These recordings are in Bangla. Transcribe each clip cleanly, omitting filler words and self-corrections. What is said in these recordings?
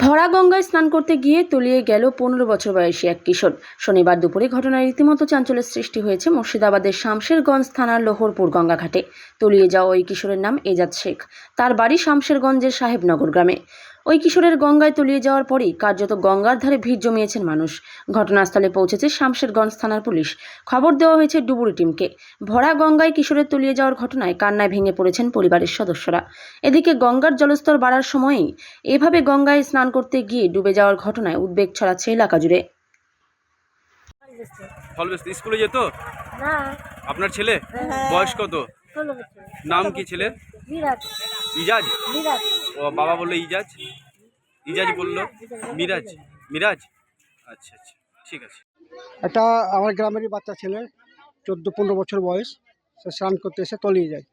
ভরা গঙ্গায় স্নান করতে গিয়ে তলিয়ে গেল ১৫ বছর বয়সী এক কিশোর। শনিবার দুপুরে ঘটনায় রীতিমতো চাঞ্চল্যের সৃষ্টি হয়েছে মুর্শিদাবাদের শামশেরগঞ্জ থানার লোহরপুর গঙ্গাঘাটে। তলিয়ে যাওয়া ওই কিশোরের নাম এজাজ শেখ। তার বাড়ি শামশেরগঞ্জের সাহেবনগর গ্রামে। ওই কিশোরের গঙ্গায় তলিয়ে যাওয়ার পরেই কার্যত গঙ্গার ধারে ভিড় জমিয়েছেন মানুষ। ঘটনাস্থলে পৌঁছেছে শামশেরগঞ্জ থানার পুলিশ। খবর দেওয়া হয়েছে ডুবুরি টিমকে। ভরা গঙ্গায় কিশোরের তলিয়ে যাওয়ার ঘটনায় কান্নায় ভেঙে পড়েছেন পরিবারের সদস্যরা। এদিকে গঙ্গার জলস্তর বাড়ার সময়েই এভাবে গঙ্গায় স্নান করতে গিয়ে ডুবে যাওয়ার ঘটনায় উদ্বেগ ছড়াচ্ছে এলাকা জুড়ে। স্কুলে যেত না। আপনার ছেলে? হ্যাঁ। বয়স কত? 16 বছর। নাম কি ছেলের? মিরাজ। ইজাজ? মিরাজ। ও বাবা বললো ইজাজ, ইজাজ বললো মিরাজ। মিরাজ, আচ্ছা আচ্ছা, ঠিক আছে। একটা আমার গ্রামেরই বাচ্চা ছেলে, 14-15 বছর বয়স। সে স্নান করতে এসে তলিয়ে যায়।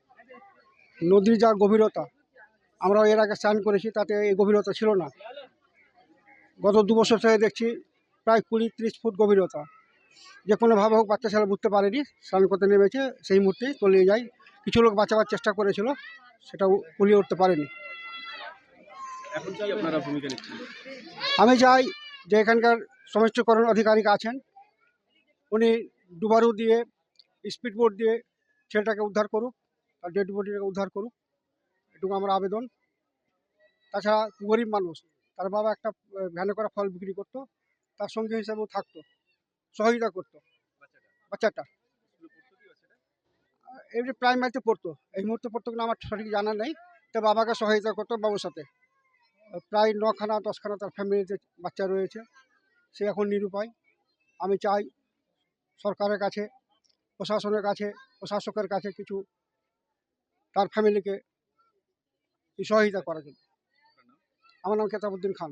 নদীর যা গভীরতা, আমরা এর আগে স্নান করেছি, তাতে এই গভীরতা ছিল না। গত 2 বছর ধরে দেখছি প্রায় 20-30 ফুট গভীরতা। যে কোনোভাবে হোক বাচ্চা ছেলে বুঝতে পারেনি, স্নান করতে নেমেছে, সেই মুহূর্তেই তলিয়ে যায়। কিছু লোক বাঁচাবার চেষ্টা করেছিল, সেটাও কুলিয়ে উঠতে পারেনি। এখন কি আপনারা ভূমিকা নিচ্ছেন? আমি চাই যে এখানকার সমষ্টিকরণ আধিকারিক আছেন, উনি ডুবারু দিয়ে, স্পিড বোট দিয়ে ছেলেটাকে উদ্ধার করুক, তার ডেড বডিটাকে উদ্ধার করুক, এটুকু আমার আবেদন। তাছাড়া গরিব মানুষ, তার বাবা একটা ভ্যানে করে ফল বিক্রি করতো, তার সঙ্গী হিসাবেও থাকতো, সহযোগিতা করতো বাচ্চাটা। এমনি প্রাইমারিতে পড়তো, এই মুহূর্তে পড়তো কিনা আমার সঠিক জানা নেই। তো বাবাকে সহযোগিতা করতো বাবুর সাথে। প্রায় 9খানা-10খানা তার ফ্যামিলিতে বাচ্চা রয়েছে, সে এখন নিরুপায়। আমি চাই সরকারের কাছে, প্রশাসনের কাছে, প্রশাসকের কাছে কিছু তার ফ্যামিলিকে সহযোগিতা করার জন্য। আমার নাম কেতাবউদ্দিন খান।